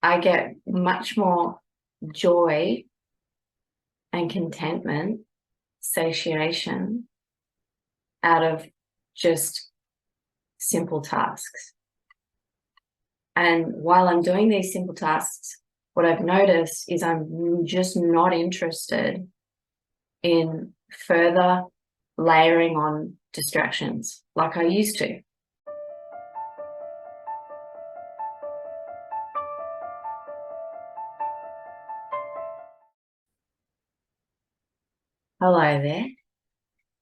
I get much more joy and contentment, satiation out of just simple tasks. And while I'm doing these simple tasks, what I've noticed is I'm just not interested in further layering on distractions like I used to. Hello there.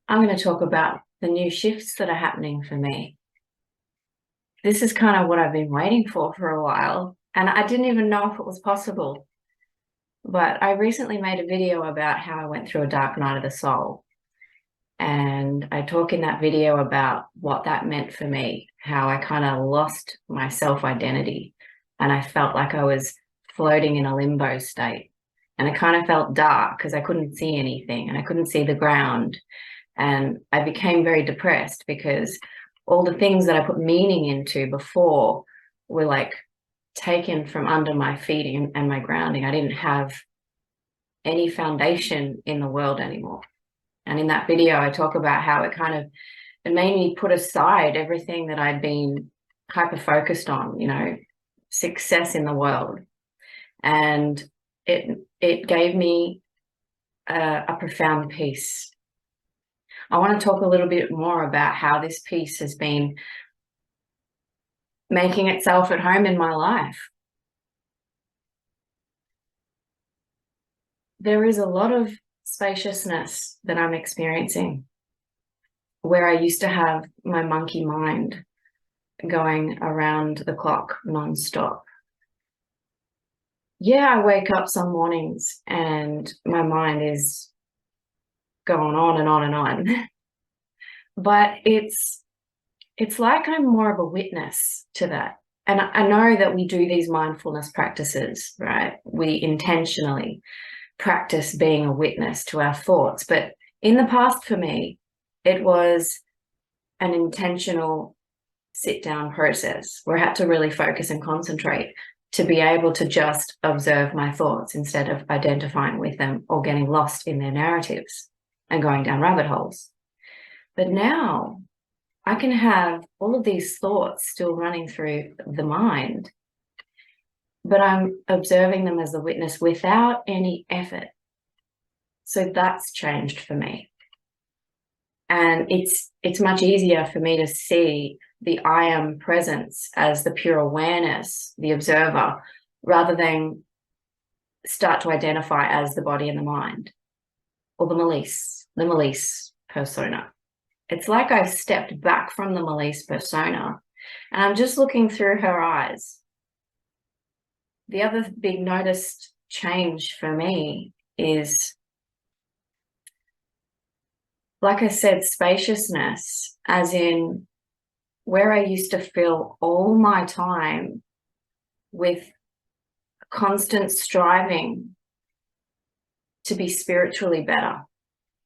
I'm going to talk about the new shifts that are happening for me. This is kind of what I've been waiting for a while, and I didn't even know if it was possible. But I recently made a video about how I went through a dark night of the soul. And I talk in that video about what that meant for me, how I kind of lost my self-identity and I felt like I was floating in a limbo state. And I kind of felt dark because I couldn't see anything and I couldn't see the ground. And I became very depressed because all the things that I put meaning into before were like taken from under my feet and my grounding. I didn't have any foundation in the world anymore. And in that video, I talk about how it made me put aside everything that I'd been hyper-focused on, success in the world. And it gave me a profound peace. I want to talk a little bit more about how this peace has been making itself at home in my life. There is a lot of spaciousness that I'm experiencing where I used to have my monkey mind going around the clock non-stop. Yeah, I wake up some mornings and my mind is going on and on and on. But it's like I'm more of a witness to that. And I know that we do these mindfulness practices, right? We intentionally practice being a witness to our thoughts. But in the past for me, it was an intentional sit-down process where I had to really focus and concentrate to be able to just observe my thoughts instead of identifying with them or getting lost in their narratives and going down rabbit holes. But now I can have all of these thoughts still running through the mind, but I'm observing them as a witness without any effort. So that's changed for me. And it's much easier for me to see the I am presence as the pure awareness, the observer, rather than start to identify as the body and the mind or the Melise persona. It's like I've stepped back from the Melise persona and I'm just looking through her eyes. The other big noticed change for me is, like I said, spaciousness, as in where I used to fill all my time with constant striving to be spiritually better.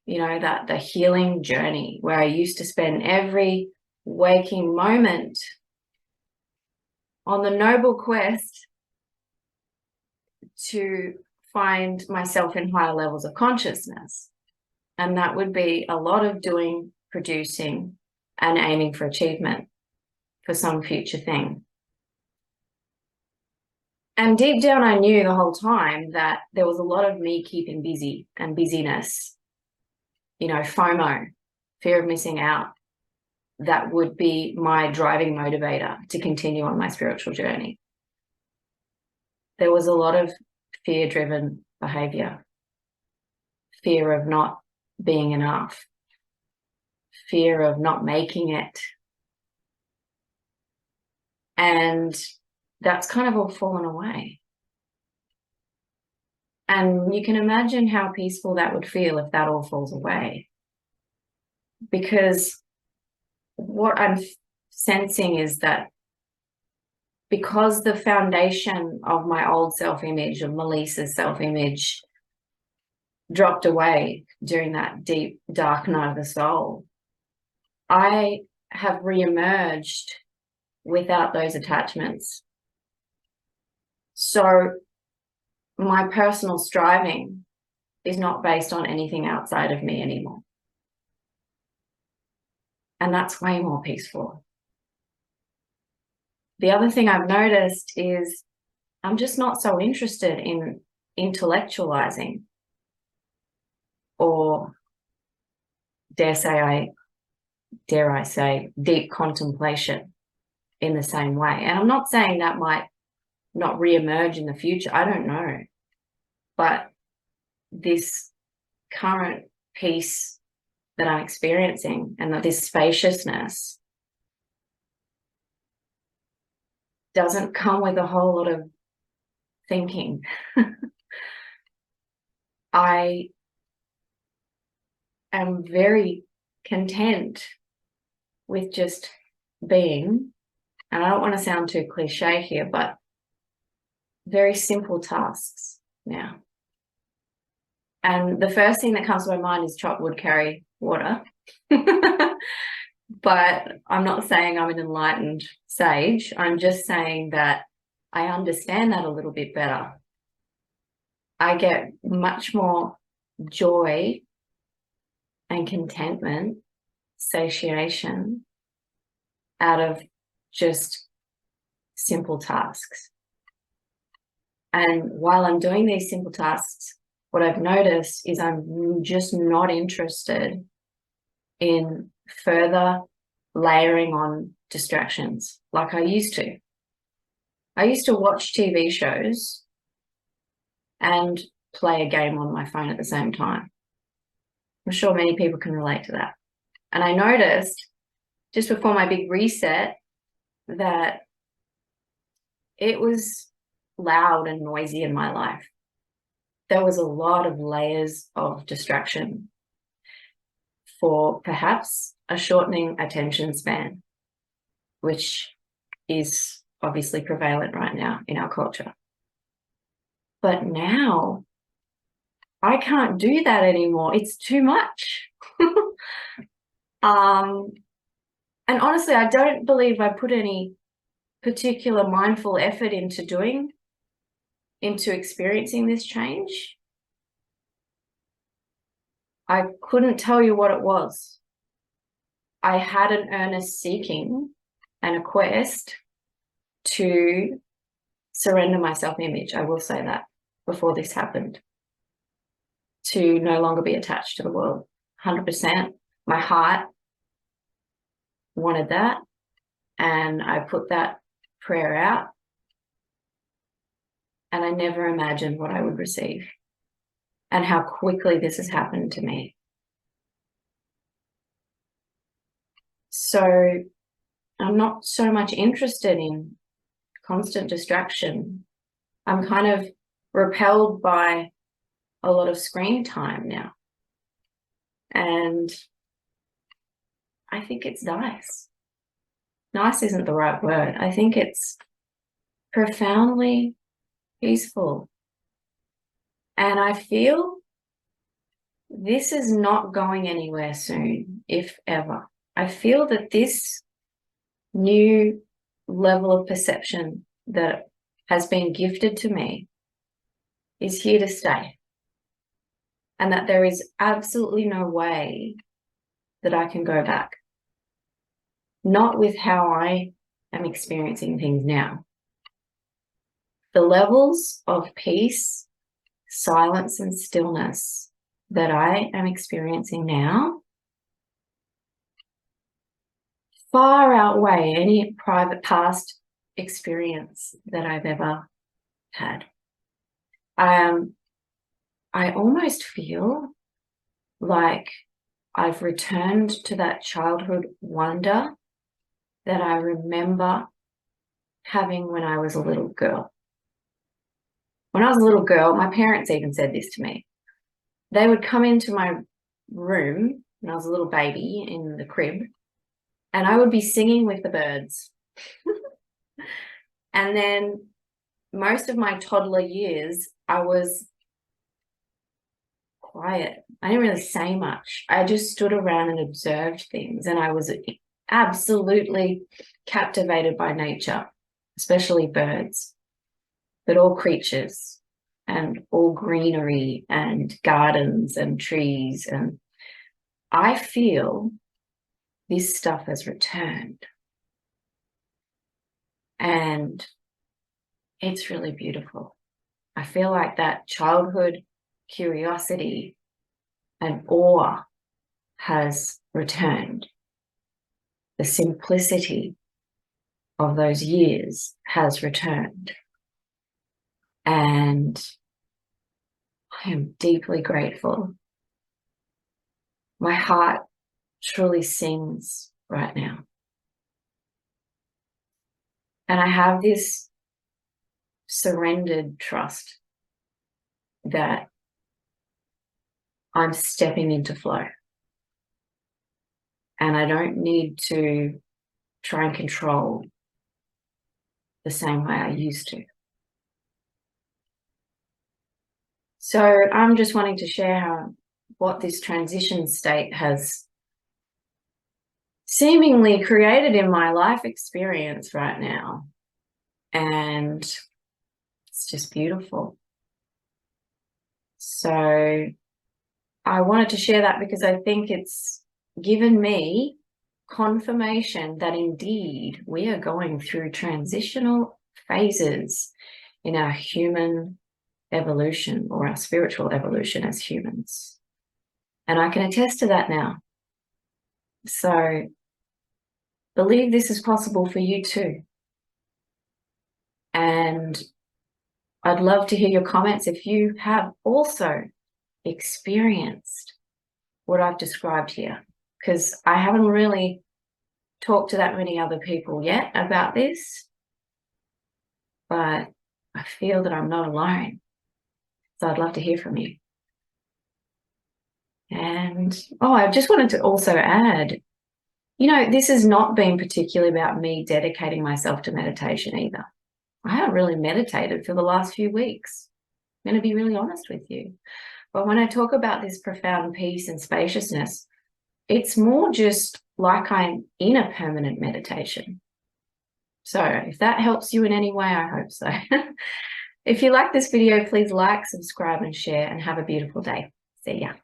That the healing journey where I used to spend every waking moment on the noble quest to find myself in higher levels of consciousness. And that would be a lot of doing, producing, and aiming for achievement for some future thing. And deep down, I knew the whole time that there was a lot of me keeping busy and busyness, FOMO, fear of missing out, that would be my driving motivator to continue on my spiritual journey. There was a lot of fear-driven behavior, fear of not being enough, fear of not making it. And that's kind of all fallen away. And you can imagine how peaceful that would feel if that all falls away. Because what I'm sensing is that because the foundation of my old self-image, of Melissa's self-image, dropped away during that deep, dark night of the soul, I have re-emerged without those attachments. So So my personal striving is not based on anything outside of me anymore. And that's way more peaceful. The other thing I've noticed is I'm just not so interested in intellectualizing or dare I say deep contemplation in the same way. And I'm not saying that might not reemerge in the future. I don't know. But this current peace that I'm experiencing and that this spaciousness doesn't come with a whole lot of thinking. I am very content with just being, and I don't want to sound too cliche here, but very simple tasks now. And the first thing that comes to my mind is chop wood, carry water. But I'm not saying I'm an enlightened sage. I'm just saying that I understand that a little bit better. I get much more joy and contentment, satiation out of just simple tasks. And while I'm doing these simple tasks, what I've noticed is I'm just not interested in further layering on distractions like I used to. I used to watch TV shows and play a game on my phone at the same time. I'm sure many people can relate to that. And I noticed just before my big reset that it was loud and noisy in my life. There was a lot of layers of distraction for perhaps a shortening attention span, which is obviously prevalent right now in our culture. But now I can't do that anymore. It's too much. And honestly, I don't believe I put any particular mindful effort into experiencing this change. I couldn't tell you what it was. I had an earnest seeking and a quest to surrender my self-image. I will say that before this happened. To no longer be attached to the world. 100%. My heart wanted that. And I put that prayer out. And I never imagined what I would receive and how quickly this has happened to me. So I'm not so much interested in constant distraction. I'm kind of repelled by a lot of screen time now. And I think it's nice. Nice isn't the right word. I think it's profoundly peaceful. And I feel this is not going anywhere soon, if ever. I feel that this new level of perception that has been gifted to me is here to stay. And that there is absolutely no way that I can go back. Not with how I am experiencing things now. The levels of peace, silence, and stillness that I am experiencing now far outweigh any private past experience that I've ever had. I almost feel like I've returned to that childhood wonder that I remember having when I was a little girl. When I was a little girl, my parents even said this to me. They would come into my room when I was a little baby in the crib, and I would be singing with the birds. And then most of my toddler years, I was quiet. I didn't really say much. I just stood around and observed things, and I was absolutely captivated by nature, especially birds. but all creatures and all greenery and gardens and trees. And I feel this stuff has returned. And it's really beautiful. I feel like that childhood curiosity and awe has returned. The simplicity of those years has returned. And I am deeply grateful. My heart truly sings right now. And I have this surrendered trust that I'm stepping into flow. And I don't need to try and control the same way I used to. So I'm just wanting to share what this transition state has seemingly created in my life experience right now. And it's just beautiful. So I wanted to share that because I think it's given me confirmation that indeed we are going through transitional phases in our human evolution, or our spiritual evolution as humans. And I can attest to that now. So believe this is possible for you too. And I'd love to hear your comments if you have also experienced what I've described here, because I haven't really talked to that many other people yet about this, but I feel that I'm not alone. So I'd love to hear from you. And I just wanted to also add, this has not been particularly about me dedicating myself to meditation either. I haven't really meditated for the last few weeks. I'm going to be really honest with you. But when I talk about this profound peace and spaciousness, it's more just like I'm in a permanent meditation. So if that helps you in any way, I hope so. If you like this video, please like, subscribe, and share, and have a beautiful day. See ya.